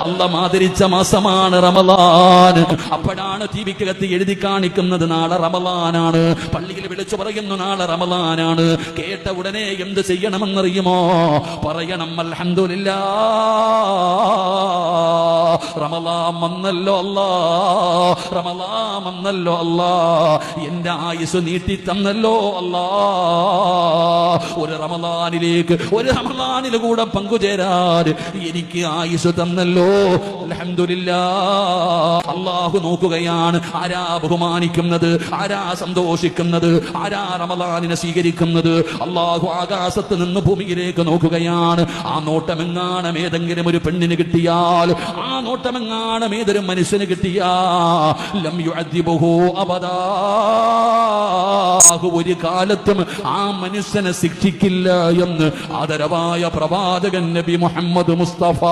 അല്ലാഹ് ആദരിച്ച മാസമാണ് റമളാൻ. അപ്പോഴാണ് ടിവിക്കകത്ത് എഴുതി കാണിക്കുന്നത് നാളെ റമളാനാണ്, പള്ളിയിൽ വിളിച്ചു പറയുന്നു നാളെ റമളാനാണ്. കേട്ട ഉടനെ എന്ത് ചെയ്യണമെന്നറിയുമോ? പറയണം അൽഹംദുലില്ലാഹ്, റമളാൻ വന്നല്ലോ അല്ലാ, റമളാൻ വന്നല്ലോ അല്ലാ, എന്റെ ആയുസ് നീട്ടി തന്നല്ലോ അല്ലാ. ഒരു റമളാനിലേക്ക്, ഒരു റമളാനിൽ കൂടെ പങ്കുചേരാൻ എനിക്ക് ആയുസ് തന്നല്ലോ, അൽഹംദുലില്ലാഹ്. അല്ലാഹു നോക്കുകയാണ് ആരാ ബഹുമാനിക്കുന്നത്, ആരാ സന്തോഷിക്കുന്നത്, ആരാ റമളാനിനെ സ്വീകരിക്കുന്നത്. അല്ലാഹു ആകാശത്ത് നിന്ന് ഭൂമിയിലേക്ക് നോക്കുകയാണ്. ആ നോട്ടമെങ്ങാനും ഏതെങ്കിലും ഒരു പെണ്ണിന് കിട്ടിയാൽ, ആ നോട്ടമെങ്ങാനും ഏതൊരു മനുഷ്യന് കിട്ടിയാൽ ലം യുഅദ്ദിബുഹു അബദാ, ഒരു കാലത്തും ആ മനുഷ്യനെ ശിക്ഷിക്കില്ല എന്ന് ആദരവായ പ്രവാചകൻ നബി മുഹമ്മദ് മുസ്തഫ.